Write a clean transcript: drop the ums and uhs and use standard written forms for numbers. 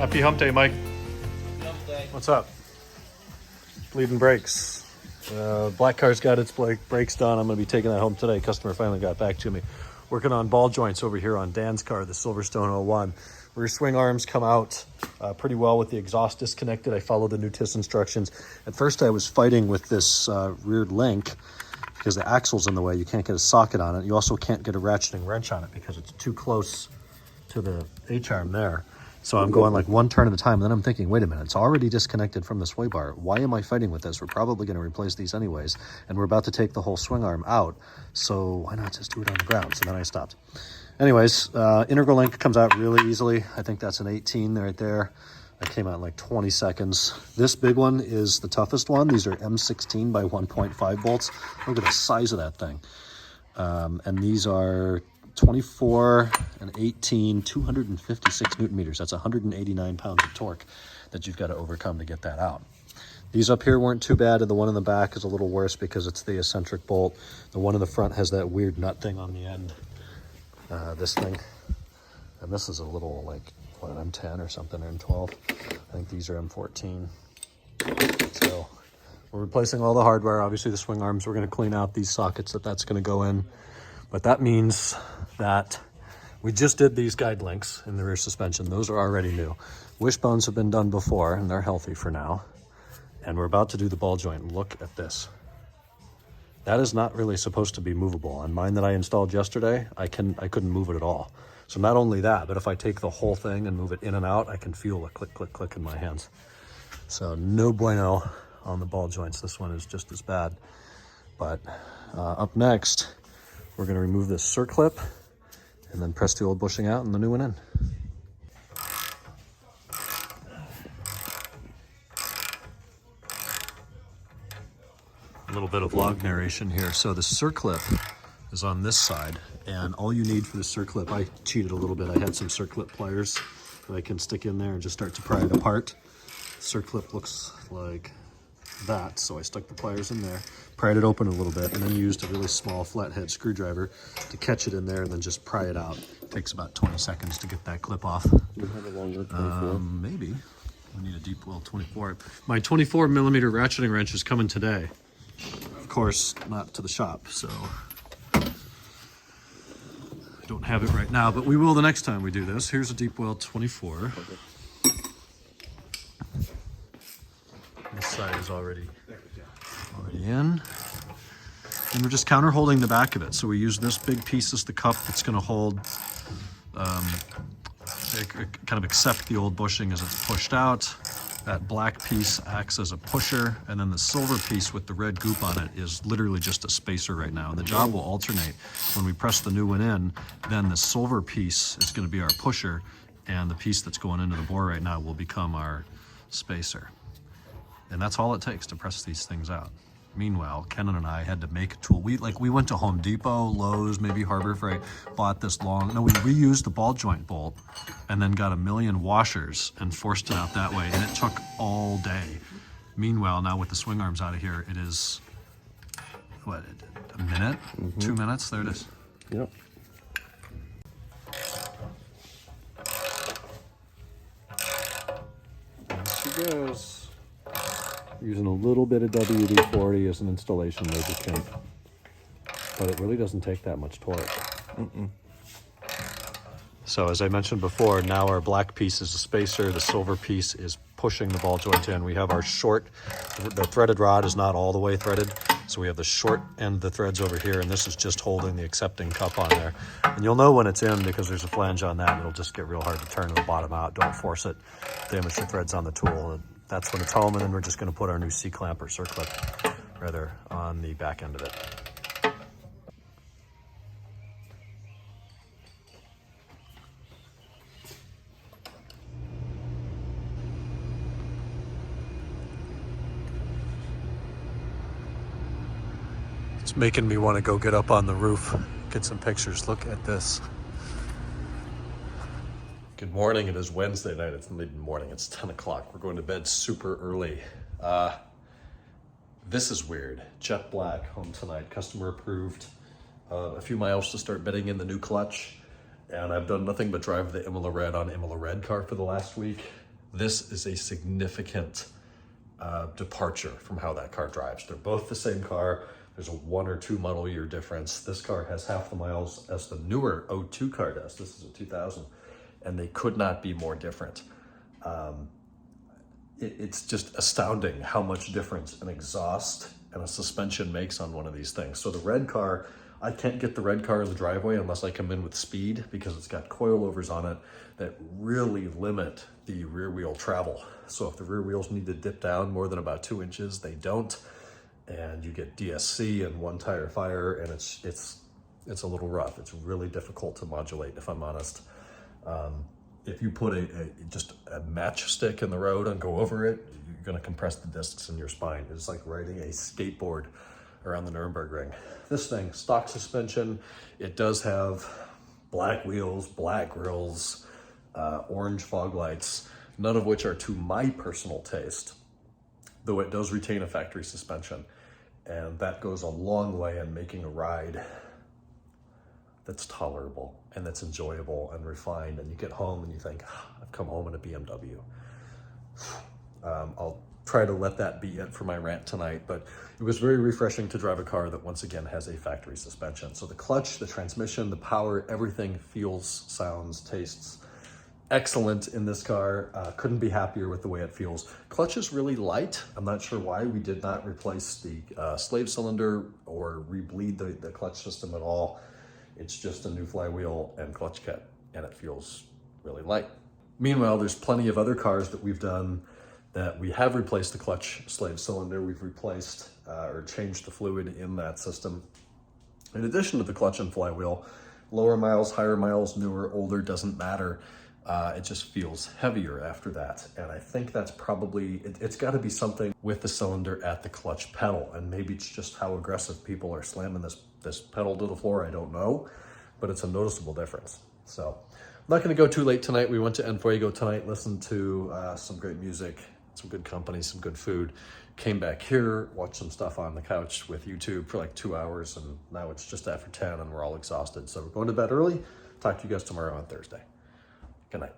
Happy hump day, Mike. Hump day. What's up? Bleeding brakes. Black car's got its brakes done. I'm going to be taking that home today. Customer finally got back to me. Working on ball joints over here on Dan's car, the Silverstone 01. Rear swing arms come out pretty well with the exhaust disconnected. I followed the new TIS instructions. At first I was fighting with this rear link because the axle's in the way. You can't get a socket on it. You also can't get a ratcheting wrench on it because it's too close to the H-arm there. So I'm going like one turn at a time, and then I'm thinking, wait a minute, it's already disconnected from the sway bar. Why am I fighting with this? We're probably going to replace these anyways, and we're about to take the whole swing arm out, so why not just do it on the ground? So then I stopped. Anyways, integral link comes out really easily. I think that's an 18 right there. That came out in like 20 seconds. This big one is the toughest one. These are M16 by 1.5 bolts. Look at the size of that thing. And these are 24 and 18, 256 Newton meters. That's 189 pounds of torque that you've got to overcome to get that out. These up here weren't too bad, and the one in the back is a little worse because it's the eccentric bolt. The one in the front has that weird nut thing on the end. This thing, and this is a little like, what, M10 or something, or M12. I think these are M14. So we're replacing all the hardware. Obviously the swing arms, we're going to clean out these sockets that's going to go in. But that means that we just did these guide links in the rear suspension. Those are already new. Wishbones have been done before, and they're healthy for now. And we're about to do the ball joint. Look at this. That is not really supposed to be movable. On mine that I installed yesterday, I couldn't move it at all. So not only that, but if I take the whole thing and move it in and out, I can feel a click, click, click in my hands. So no bueno on the ball joints. This one is just as bad. But up next, we're going to remove this circlip and then press the old bushing out and the new one in. A little bit of vlog narration here. So the circlip is on this side, and all you need for the circlip, I cheated a little bit. I had some circlip pliers that I can stick in there and just start to pry it apart. Circlip looks like that, so I stuck the pliers in there, pried it open a little bit, and then used a really small flathead screwdriver to catch it in there and then just pry it out. It takes about 20 seconds to get that clip off. You have a longer 24? Maybe. We need a deep well 24. My 24 millimeter ratcheting wrench is coming today. Of course, not to the shop, so I don't have it right now, but we will the next time we do this. Here's a deep well 24. This side is already in. And we're just counter holding the back of it. So we use this big piece as the cup that's going to hold, kind of accept the old bushing as it's pushed out. That black piece acts as a pusher, and then the silver piece with the red goop on it is literally just a spacer right now. And the job will alternate. When we press the new one in, then the silver piece is going to be our pusher, and the piece that's going into the bore right now will become our spacer. And that's all it takes to press these things out. Meanwhile, Kenan and I had to make a tool. We went to Home Depot, Lowe's, maybe Harbor Freight, bought this we reused the ball joint bolt and then got a million washers and forced it out that way. And it took all day. Meanwhile, now with the swing arms out of here, it is, what, a minute? 2 minutes? There it is. Yep. There she goes. Using a little bit of WD-40 as an installation lubricant, but it really doesn't take that much torque. So as I mentioned before, now our black piece is a spacer, the silver piece is pushing the ball joint in. We have our short, the threaded rod is not all the way threaded, so we have the short end of the threads over here, and this is just holding the accepting cup on there. And you'll know when it's in because there's a flange on that. It'll just get real hard to turn the bottom out. Don't force it. Damage your threads on the tool. That's when it's home, and then we're just going to put our new C-clamp or circlip rather on the back end of it. It's making me want to go get up on the roof, get some pictures. Look at this. Good morning. It is Wednesday night. It's mid-morning. It's 10 o'clock. We're going to bed super early. This is weird. Jet black home tonight. Customer approved. A few miles to start bedding in the new clutch. And I've done nothing but drive the Imola Red on Imola Red car for the last week. This is a significant departure from how that car drives. They're both the same car. There's a 1 or 2 model year difference. This car has half the miles as the newer '02 car does. This is a 2000, and they could not be more different. It's just astounding how much difference an exhaust and a suspension makes on one of these things. So the red car, I can't get the red car in the driveway unless I come in with speed, because it's got coilovers on it that really limit the rear wheel travel. So if the rear wheels need to dip down more than about 2 inches, they don't. And you get DSC and one tire fire, and it's a little rough. It's really difficult to modulate, if I'm honest. If you put just a matchstick in the road and go over it, you're gonna compress the discs in your spine. It's like riding a skateboard around the Nürburgring. This thing, stock suspension, it does have black wheels, black grills, orange fog lights, none of which are to my personal taste, though it does retain a factory suspension. And that goes a long way in making a ride that's tolerable and that's enjoyable and refined, and you get home and you think, I've come home in a BMW. I'll try to let that be it for my rant tonight, but it was very refreshing to drive a car that once again has a factory suspension. So the clutch, the transmission, the power, everything feels, sounds, tastes excellent in this car. Couldn't be happier with the way it feels. Clutch is really light. I'm not sure why we did not replace the slave cylinder or rebleed the clutch system at all. It's just a new flywheel and clutch kit, and it feels really light. Meanwhile, there's plenty of other cars that we've done that we have replaced the clutch slave cylinder. We've replaced or changed the fluid in that system. In addition to the clutch and flywheel, lower miles, higher miles, newer, older, doesn't matter. It just feels heavier after that. And I think that's probably, it's gotta be something with the cylinder at the clutch pedal. And maybe it's just how aggressive people are slamming this pedal to the floor, I don't know, but it's a noticeable difference. So I'm not gonna go too late tonight. We went to En Fuego tonight, listened to some great music, some good company, some good food. Came back here, watched some stuff on the couch with YouTube for like 2 hours, and now it's just after 10 and we're all exhausted. So we're going to bed early. Talk to you guys tomorrow on Thursday. Good night.